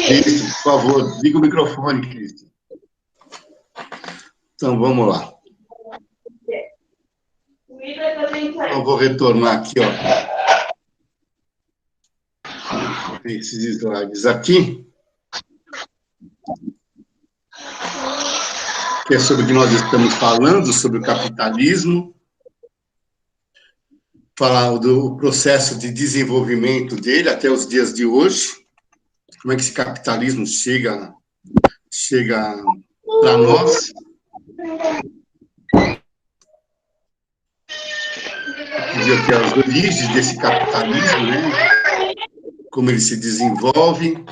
Cristo, por favor, liga o microfone, Cristo. Então, vamos lá. Eu vou retornar aqui, ó. Esses slides aqui. Que é sobre o que nós estamos falando, sobre o capitalismo. Falar do processo de desenvolvimento dele até os dias de hoje. Como é que esse capitalismo chega para nós. Aqui as origens desse capitalismo, né? Como ele se desenvolve.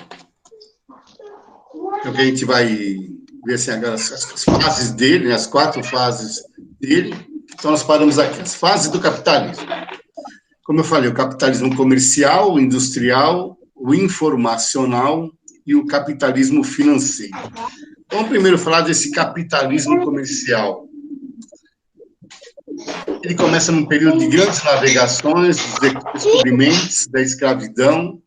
Então, que a gente vai ver assim, agora as fases dele, né? As 4 fases dele. Então, nós paramos aqui, as fases do capitalismo. Como eu falei, o capitalismo comercial, o industrial, o informacional e o capitalismo financeiro. Vamos primeiro falar desse capitalismo comercial. Ele começa num período de grandes navegações, dos descobrimentos, da escravidão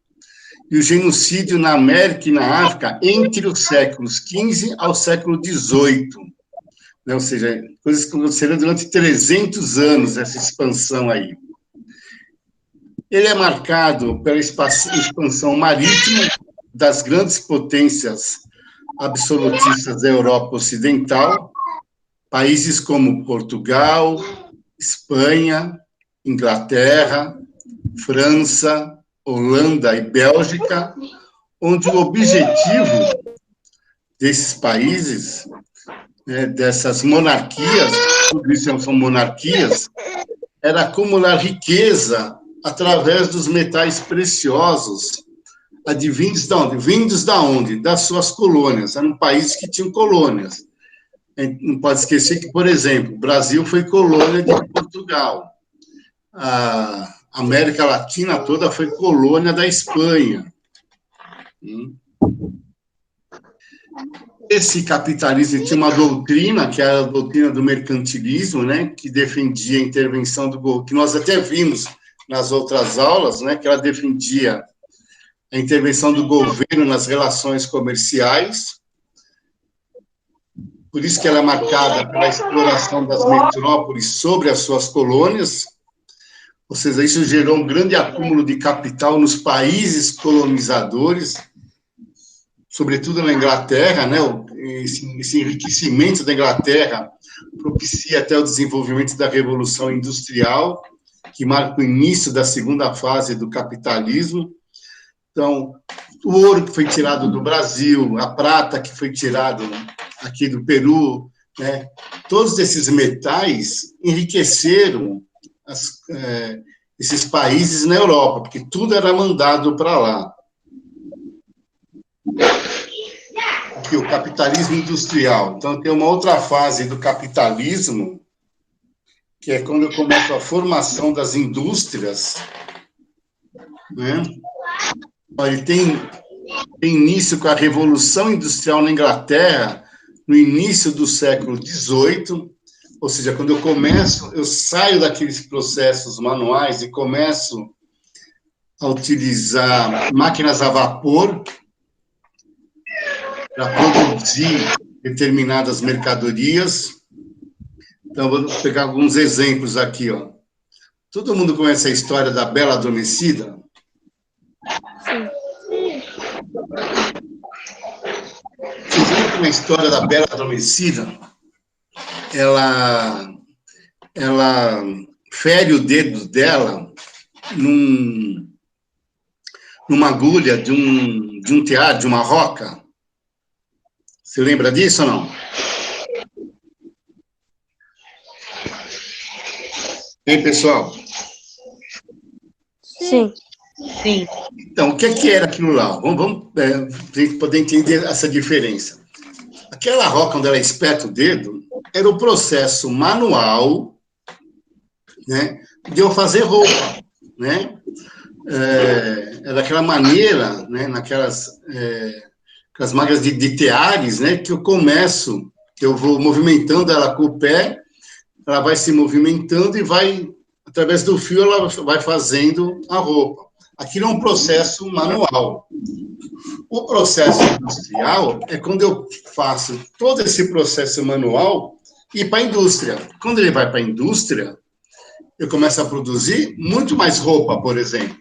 e o genocídio na América e na África entre os séculos XV ao século XVIII. Né? Ou seja, coisas que aconteceram durante 300 anos, essa expansão aí. Ele é marcado pela expansão marítima das grandes potências absolutistas da Europa Ocidental, países como Portugal, Espanha, Inglaterra, França, Holanda e Bélgica, onde o objetivo desses países, né, dessas monarquias, tudo isso são monarquias, era acumular riqueza através dos metais preciosos, advindos de onde? Vindos da onde? Das suas colônias. Eram países que tinham colônias. A gente não pode esquecer que, por exemplo, o Brasil foi colônia de Portugal. A América Latina toda foi colônia da Espanha. Esse capitalismo tinha uma doutrina, que era a doutrina do mercantilismo, né, que defendia a intervenção do governo, que nós até vimos nas outras aulas, né, que ela defendia a intervenção do governo nas relações comerciais. Por isso que ela é marcada pela exploração das metrópoles sobre as suas colônias, ou seja, isso gerou um grande acúmulo de capital nos países colonizadores, sobretudo na Inglaterra, né? Esse enriquecimento da Inglaterra propicia até o desenvolvimento da Revolução Industrial, que marca o início da segunda fase do capitalismo. Então, o ouro que foi tirado do Brasil, a prata que foi tirado aqui do Peru, né? Todos esses metais enriqueceram esses países na Europa, porque tudo era mandado para lá. Aqui, o capitalismo industrial. Então, tem uma outra fase do capitalismo, que é quando começa a formação das indústrias, né? Ele tem início com a Revolução Industrial na Inglaterra, no início do século XVIII, ou seja, quando eu saio daqueles processos manuais e começo a utilizar máquinas a vapor para produzir determinadas mercadorias. Então, vou pegar alguns exemplos aqui, ó. Todo mundo conhece a história da Bela Adormecida? Vocês viram como a história da Bela Adormecida, ela fere o dedo dela numa agulha de um tear, de uma roca? Você lembra disso ou não? Hein, pessoal? Sim. Sim. Então, o que era aquilo lá? Vamos para a gente poder entender essa diferença. Aquela roca onde ela espeta o dedo era o processo manual, né, de eu fazer roupa, né? Era daquela maneira, né, naquelas aquelas máquinas de teares, né, que eu vou movimentando ela com o pé, ela vai se movimentando e vai, através do fio, ela vai fazendo a roupa. Aquilo é um processo manual. O processo industrial é quando eu faço todo esse processo manual e para a indústria. Quando ele vai para a indústria, eu começo a produzir muito mais roupa, por exemplo.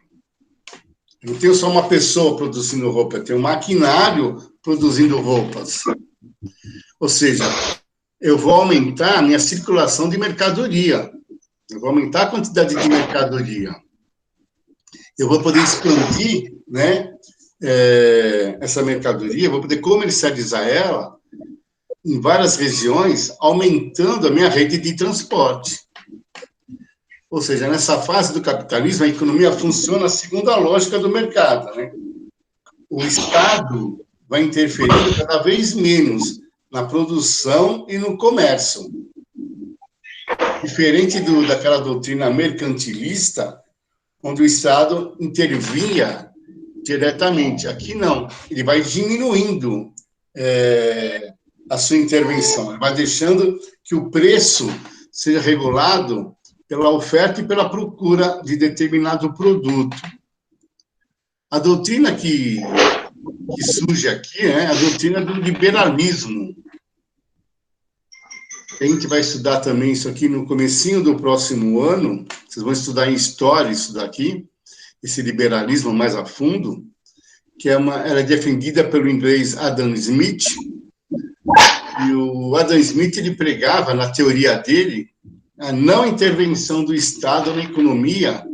Eu não tenho só uma pessoa produzindo roupa, eu tenho um maquinário produzindo roupas. Ou seja, eu vou aumentar a minha circulação de mercadoria. Eu vou aumentar a quantidade de mercadoria. Eu vou poder expandir, né, essa mercadoria, eu vou poder comercializar ela em várias regiões, aumentando a minha rede de transporte. Ou seja, nessa fase do capitalismo, a economia funciona segundo a lógica do mercado, né? O Estado vai interferir cada vez menos na produção e no comércio. Diferente daquela doutrina mercantilista, onde o Estado intervinha diretamente. Aqui não, ele vai diminuindo a sua intervenção, ele vai deixando que o preço seja regulado pela oferta e pela procura de determinado produto. A doutrina que surge aqui é a doutrina do liberalismo. A gente vai estudar também isso aqui no comecinho do próximo ano, vocês vão estudar em história isso daqui, esse liberalismo mais a fundo, que ela é defendida pelo inglês Adam Smith, e o Adam Smith, ele pregava, na teoria dele, a não intervenção do Estado na economia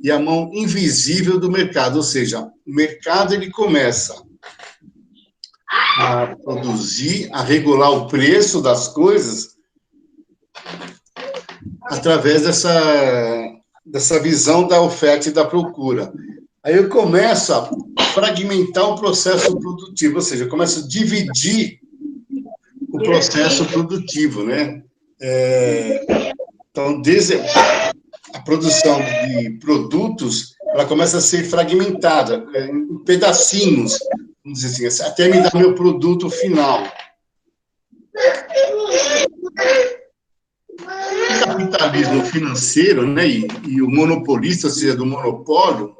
e a mão invisível do mercado, ou seja, o mercado ele começa a produzir, a regular o preço das coisas através dessa visão da oferta e da procura. Aí eu começo a fragmentar o processo produtivo, ou seja, eu começo a dividir o processo produtivo, né? Então, desde a produção de produtos, ela começa a ser fragmentada, em pedacinhos, vamos dizer assim, até me dar meu produto final. O capitalismo financeiro, né, e o monopolista, ou seja, do monopólio,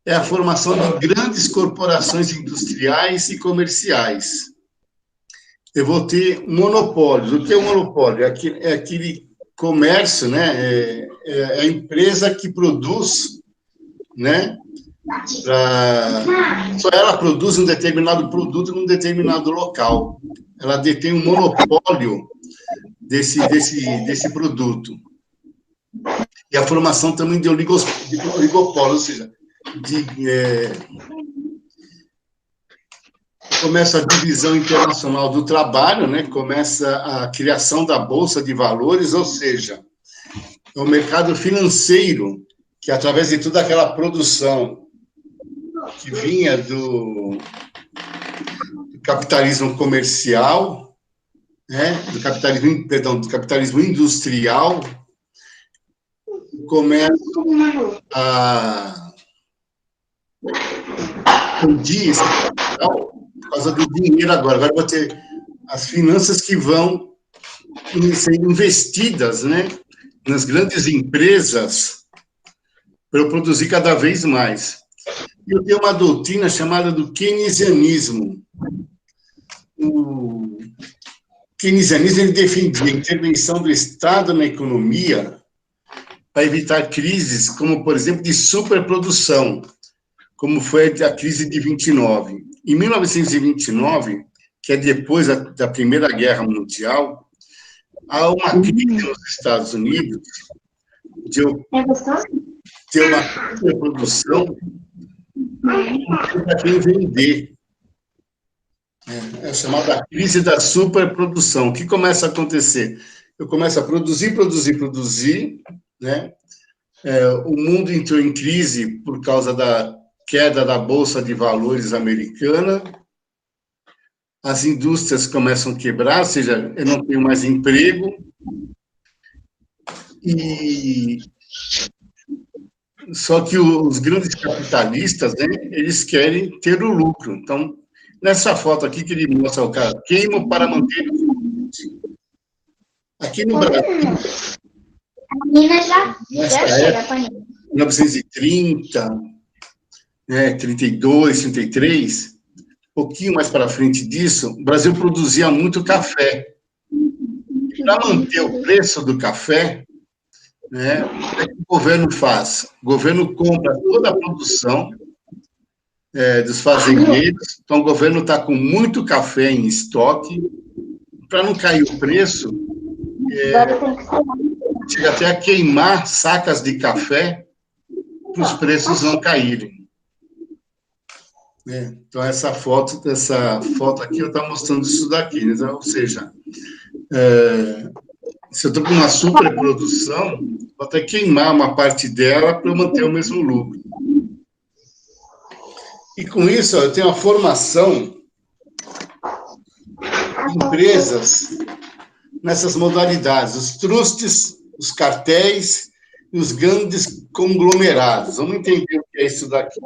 é a formação de grandes corporações industriais e comerciais. Eu vou ter monopólios. O que é um monopólio? É aquele comércio, né? É a empresa que produz, né? Só ela produz um determinado produto num determinado local. Ela detém um monopólio desse produto. E a formação também de oligopólio, ou seja, começa a divisão internacional do trabalho, né? Começa a criação da Bolsa de Valores, ou seja, é o mercado financeiro que, através de toda aquela produção que vinha do capitalismo comercial, né? do capitalismo industrial, começa a expandir esse capital por causa do dinheiro agora. Agora vai ter as finanças que vão ser investidas, né, nas grandes empresas para eu produzir cada vez mais. E eu tenho uma doutrina chamada do keynesianismo. O keynesianismo ele defendia a intervenção do Estado na economia para evitar crises como, por exemplo, de superprodução, como foi a crise de 29. Em 1929, que é depois da Primeira Guerra Mundial, há uma crise nos Estados Unidos de ter uma superprodução para quem vender. É chamada crise da superprodução. O que começa a acontecer? Eu começo a produzir, né? O mundo entrou em crise por causa da queda da Bolsa de Valores americana, as indústrias começam a quebrar, ou seja, eu não tenho mais emprego, só que os grandes capitalistas, né, eles querem ter o lucro. Então, nessa foto aqui que ele mostra o cara, queimo para manter o lucro. Aqui no Brasil, nessa época, 1930, né, 32, 33, um pouquinho mais para frente disso, o Brasil produzia muito café. Para manter o preço do café, né, o que o governo faz? O governo compra toda a produção dos fazendeiros, então o governo está com muito café em estoque, para não cair o preço, chega até a queimar sacas de café para os preços não caírem. Então, essa foto aqui, eu estou mostrando isso daqui, né? Então, ou seja, se eu estou com uma superprodução, vou até queimar uma parte dela para eu manter o mesmo lucro. E com isso, eu tenho a formação de empresas nessas modalidades, os trusts, os cartéis e os grandes conglomerados. Vamos entender o que é isso daqui.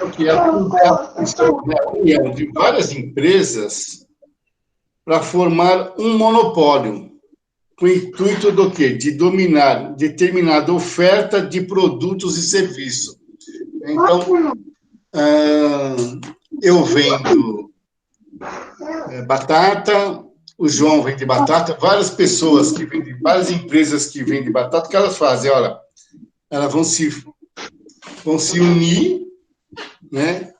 O que é a união de várias empresas para formar um monopólio, com o intuito do quê? De dominar determinada oferta de produtos e serviços. Então, eu vendo batata, o João vende batata, várias pessoas que vendem, várias empresas que vendem batata, o que elas fazem? Olha, elas vão se unir, né?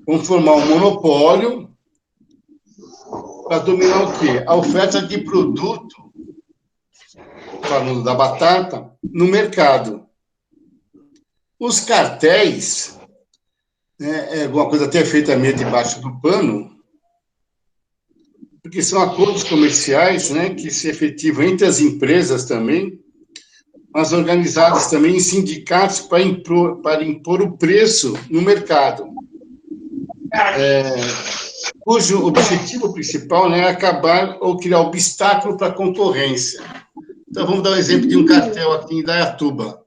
Vão formar um monopólio para dominar o quê? A oferta de produto, falando da batata, no mercado. Os cartéis, né, é uma coisa até feita meio debaixo do pano, porque são acordos comerciais, né, que se efetivam entre as empresas também, mas organizadas também em sindicatos para impor o preço no mercado. Cujo objetivo principal, né, é acabar ou criar obstáculo para a concorrência. Então, vamos dar um exemplo de um cartel aqui em Indaiatuba.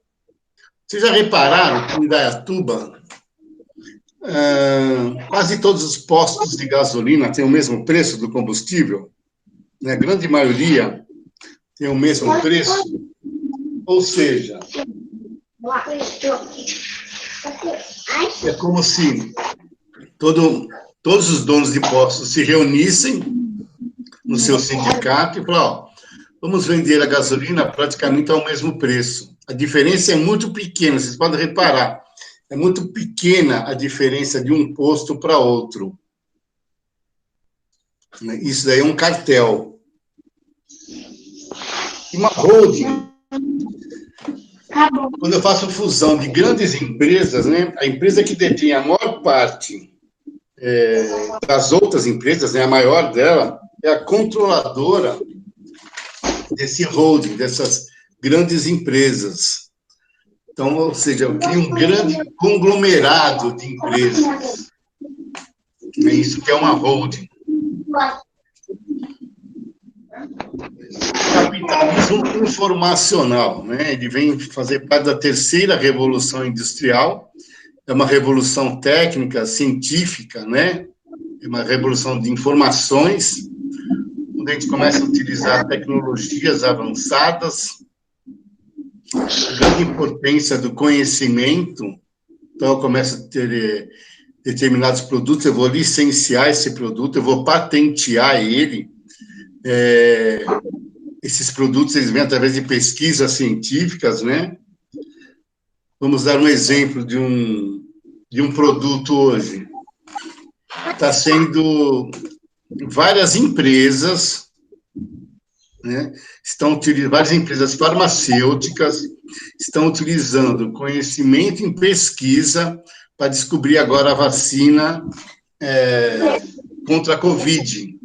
Vocês já repararam que em Indaiatuba, quase todos os postos de gasolina têm o mesmo preço do combustível? Né? A grande maioria tem o mesmo preço? Ou seja, é como se todos os donos de postos se reunissem no seu sindicato e falaram, vamos vender a gasolina praticamente ao mesmo preço. A diferença é muito pequena, vocês podem reparar. É muito pequena a diferença de um posto para outro. Isso daí é um cartel. E uma holding. Quando eu faço fusão de grandes empresas, né, a empresa que detém a maior parte das outras empresas, né, a maior dela, é a controladora desse holding, dessas grandes empresas. Então, ou seja, eu crio um grande conglomerado de empresas. É isso que é uma holding. Capitalismo informacional, né? Ele vem fazer parte da terceira revolução industrial, é uma revolução técnica, científica, né? É uma revolução de informações, onde a gente começa a utilizar tecnologias avançadas, a grande importância do conhecimento, então eu começo a ter determinados produtos, eu vou licenciar esse produto, eu vou patentear ele, esses produtos, eles vêm através de pesquisas científicas, né? Vamos dar um exemplo de um produto hoje. Está sendo várias empresas, né? Várias empresas farmacêuticas estão utilizando conhecimento em pesquisa para descobrir agora a vacina contra a Covid.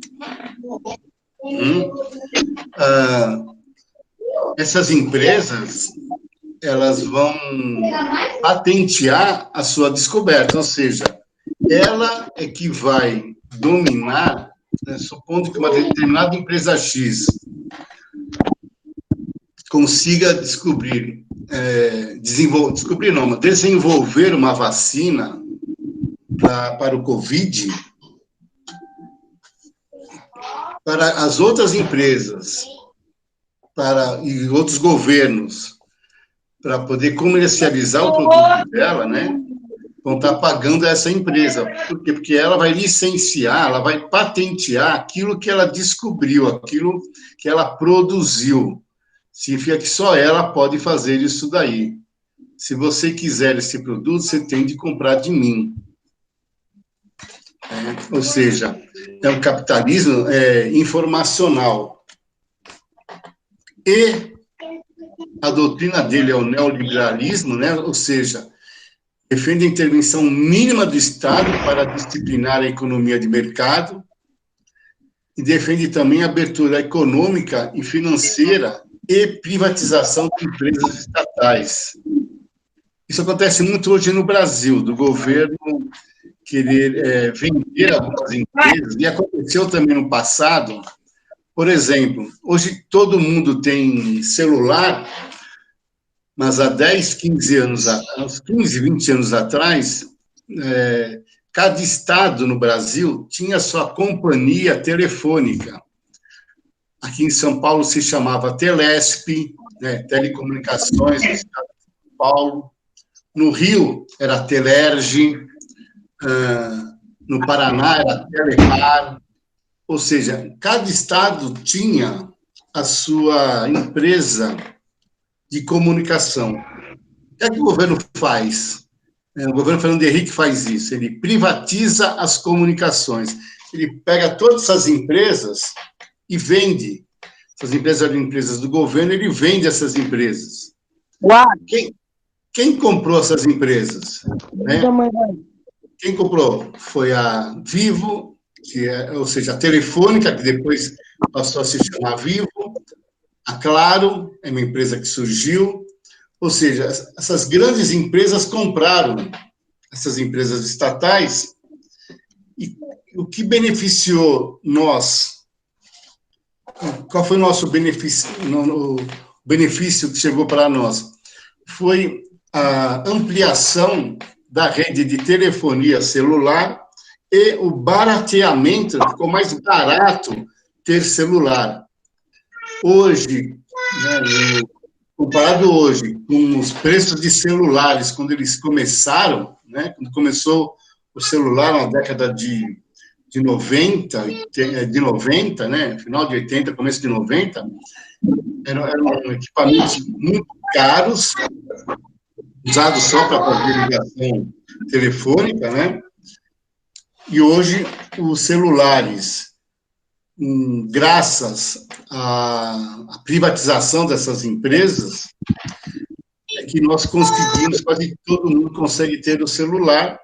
Essas empresas, elas vão patentear a sua descoberta, ou seja, ela é que vai dominar, né, supondo que uma determinada empresa X consiga desenvolver uma vacina para o Covid, para as outras empresas e outros governos para poder comercializar o produto dela, né? Vão estar pagando essa empresa. Por quê? Porque ela vai licenciar, ela vai patentear aquilo que ela descobriu, aquilo que ela produziu. Significa que só ela pode fazer isso daí. Se você quiser esse produto, você tem de comprar de mim. Ou seja, é um capitalismo informacional. E a doutrina dele é o neoliberalismo, né? Ou seja, defende a intervenção mínima do Estado para disciplinar a economia de mercado e defende também a abertura econômica e financeira e privatização de empresas estatais. Isso acontece muito hoje no Brasil, do governo querer vender algumas empresas, e aconteceu também no passado. Por exemplo, hoje todo mundo tem celular, mas há 10, 15 anos, uns 15, 20 anos atrás, cada estado no Brasil tinha sua companhia telefônica. Aqui em São Paulo se chamava Telesp, né, Telecomunicações do Estado de São Paulo. No Rio era Telerge, no Paraná era Telemar. Ou seja, cada estado tinha a sua empresa de comunicação. O que é que o governo faz? O governo Fernando Henrique faz isso, ele privatiza as comunicações. Ele pega todas essas empresas e vende. Essas empresas eram empresas do governo, ele vende essas empresas. Quem comprou essas empresas? Né? Quem comprou? Foi a Vivo, ou seja, a Telefônica, que depois passou a se chamar Vivo, a Claro, é uma empresa que surgiu. Ou seja, essas grandes empresas compraram essas empresas estatais, e o que beneficiou nós? Qual foi o nosso benefício? O benefício que chegou para nós? Foi a ampliação da rede de telefonia celular e o barateamento, ficou mais barato ter celular. Hoje, né, comparado hoje com os preços de celulares, quando eles começaram, né, quando começou o celular na década de 90, né, final de 80, começo de 90, eram equipamentos muito caros, usados só para fazer ligação telefônica, né? E hoje os celulares, graças à privatização dessas empresas, é que nós conseguimos, quase todo mundo consegue ter o celular,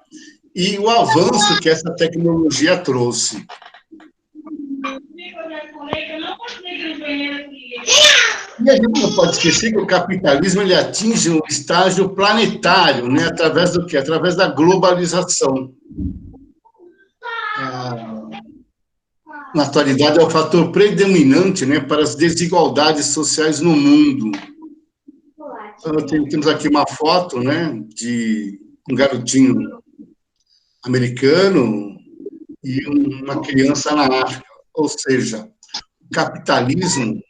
e o avanço que essa tecnologia trouxe. E a gente não pode esquecer que o capitalismo ele atinge um estágio planetário, né? Através do quê? Através da globalização. Na atualidade, é o fator predominante, né, para as desigualdades sociais no mundo. Então, temos aqui uma foto, né, de um garotinho americano e uma criança na África. Ou seja, o capitalismo,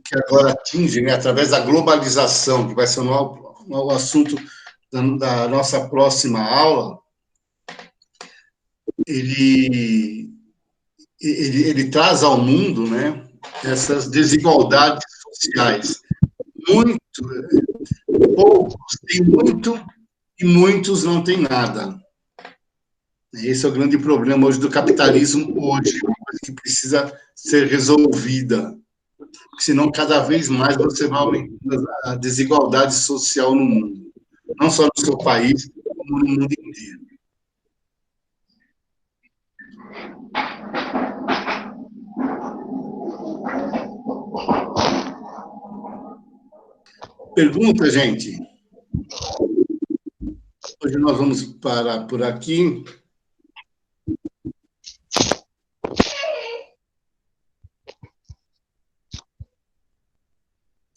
que agora atinge, né, através da globalização, que vai ser o assunto da nossa próxima aula, ele traz ao mundo, né, essas desigualdades sociais. Poucos têm muito e muitos não têm nada. Esse é o grande problema hoje do capitalismo hoje, que precisa ser resolvida, porque senão cada vez mais você vai aumentando a desigualdade social no mundo, não só no seu país, como no mundo inteiro. Pergunta, gente? Hoje nós vamos parar por aqui.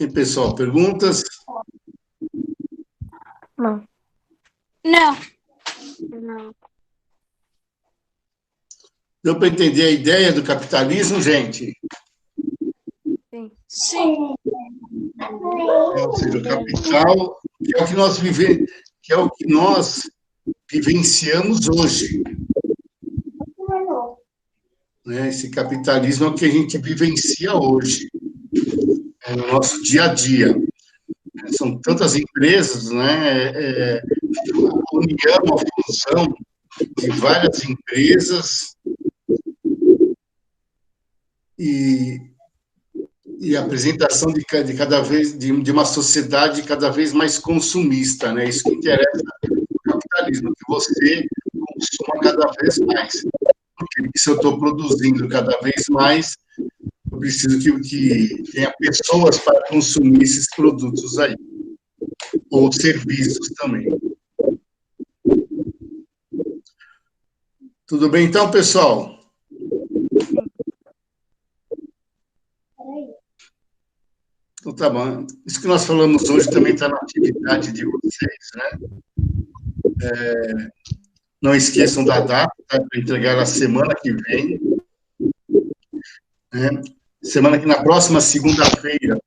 E, pessoal, perguntas? Não. Não. Não. Deu para entender a ideia do capitalismo, gente? Sim. Sim. Ou seja, o capital que é o que nós que é o que nós vivenciamos hoje. Né? Esse capitalismo é o que a gente vivencia hoje, no nosso dia a dia. São tantas empresas, né? A união, a fusão de várias empresas e a apresentação de cada vez de uma sociedade cada vez mais consumista, né? Isso que interessa no capitalismo, que você consuma cada vez mais. Porque se eu estou produzindo cada vez mais, eu preciso que tenha pessoas para consumir esses produtos aí, ou serviços também. Tudo bem, então, pessoal? Então, tá bom. Isso que nós falamos hoje também está na atividade de vocês, né? Não esqueçam da data, tá? Para entregar na semana que vem. Né? Na próxima segunda-feira,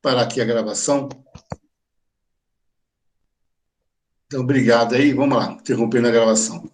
parar aqui a gravação. Então, obrigado aí. Vamos lá, interrompendo a gravação.